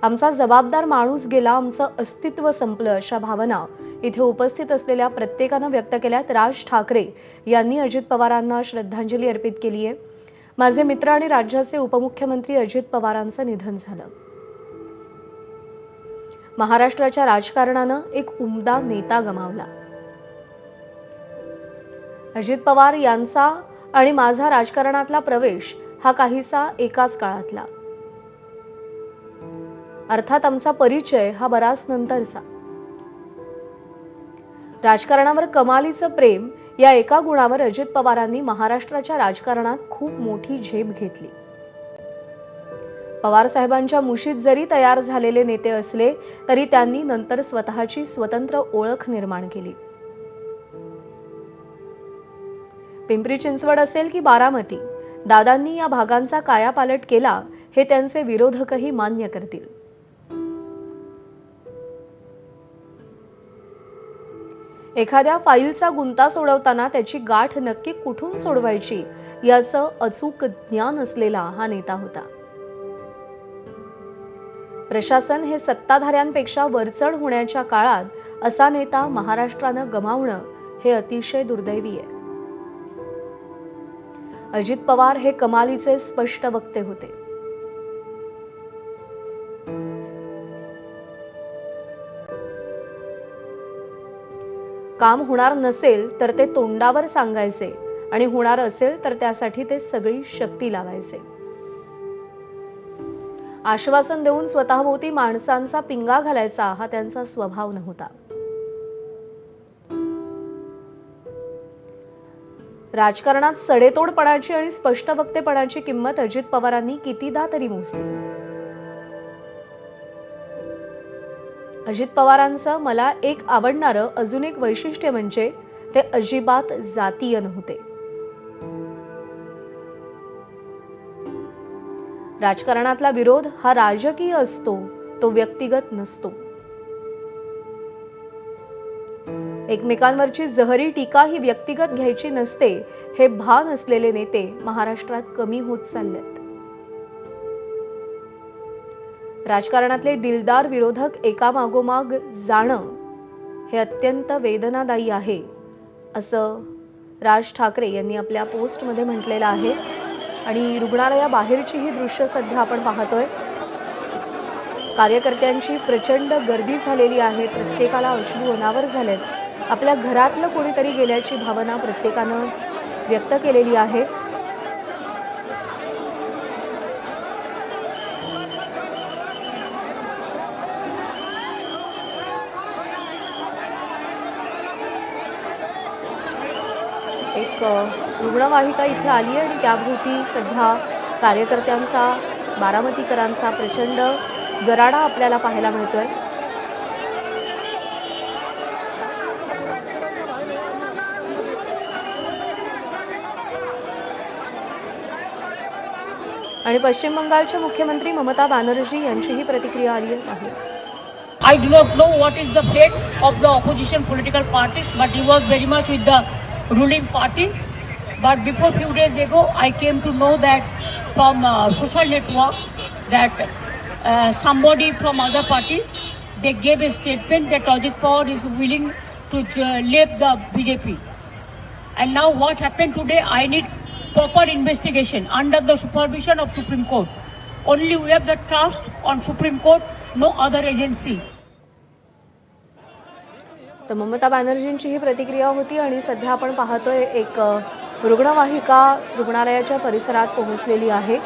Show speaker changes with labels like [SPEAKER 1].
[SPEAKER 1] आमचा जबाबदार माणूस गेला, आमचं अस्तित्व संपलं, अशा भावना इथे उपस्थित असलेल्या प्रत्येकानं व्यक्त केल्यात। राज ठाकरे यांनी अजित पवारांना श्रद्धांजली अर्पित केली आहे। माझे मित्र आणि राज्याचे उपमुख्यमंत्री अजित पवारांचं निधन झालं। महाराष्ट्राच्या राजकारणानं एक उमदा नेता गमावला। अजित पवार यांचा आणि माझा राजकारणातला प्रवेश हा काहीसा एकाच काळातला। अर्थात आमचा परिचय हा बराच नंतरचा। राजकारणावर कमालीचं प्रेम या एका गुणावर अजित पवारांनी महाराष्ट्राच्या राजकारणात खूप मोठी झेप घेतली। पवार साहेबांच्या मुशीत जरी तयार झालेले नेते असले तरी त्यांनी नंतर स्वतःची स्वतंत्र ओळख निर्माण केली। पिंपरी चिंचवड असेल की बारामती, दादांनी या भागांचा कायापालट केला हे त्यांचे विरोधकही मान्य करतील। एखाद्या फाईलचा गुंता सोडवताना त्याची गाठ नक्की कुठून सोडवायची याचं अचूक ज्ञान असलेला हा नेता होता। प्रशासन हे सत्ताधाऱ्यांपेक्षा वरचढ होण्याच्या काळात असा नेता महाराष्ट्रानं गमावणं हे अतिशय दुर्दैवी आहे। अजित पवार हे कमालीचे स्पष्ट वक्ते होते। काम होणार नसेल तर ते तोंडावर सांगायचे आणि होणार असेल तर त्यासाठी ते सगळी शक्ती लावायचे। आश्वासन देऊन स्वतःभोवती माणसांचा पिंगा घालायचा हा त्यांचा स्वभाव नव्हता। राजकारणात सडेतोडपणाची आणि स्पष्ट वक्तेपणाची किंमत अजित पवारांनी कितीदा तरी मोजली। अजित पवारांचं मला एक आवडणारं अजून एक वैशिष्ट्य म्हणजे ते अजिबात जातीय नव्हते। राजकारणातला विरोध हा राजकीय असतो, तो व्यक्तिगत नसतो। एकमेकांवरची जहरी टीका ही व्यक्तिगत घ्यायची नसते हे भान असलेले नेते महाराष्ट्रात कमी होत चाललेत। राजकारणातले दिलदार विरोधक एकामागोमाग जाणं हे अत्यंत वेदनादायी आहे, असं राज ठाकरे यांनी आपल्या पोस्टमध्ये म्हटलेलं आहे। आणि रुग्णालयाबाहेरची ही दृश्य सध्या आपण पाहतोय। कार्यकर्त्यांची प्रचंड गर्दी झालेली आहे, प्रत्येकाला अश्रू अनावर झालेत। आपल्या घरातलं कोणीतरी गेल्याची भावना प्रत्येकानं व्यक्त केलेली आहे। एक रुग्णवाहिका इथे आली आणि त्याभोवती सध्या कार्यकर्त्यांचा, बारामतीकरांचा प्रचंड गराडा आपल्याला पाहायला मिळतोय। आणि पश्चिम बंगालच्या मुख्यमंत्री ममता बॅनर्जी यांचीही प्रतिक्रिया आली आहे।
[SPEAKER 2] I do not know what is the fate of the opposition political parties, but he was very much with the ruling party. But before few days ago, I came to know that from social network that somebody from other party, they gave a statement that Ajit Pawar is willing to leave the BJP. And now what happened today, I need proper investigation under the supervision of Supreme Court. Only we have the trust on Supreme Court, no other agency.
[SPEAKER 1] तर ममता बॅनर्जींची ही प्रतिक्रिया होती आणि सध्या आपण पाहतोय एक रुग्णवाहिका रुग्णालयाच्या परिसरात पोहोचलेली आहे।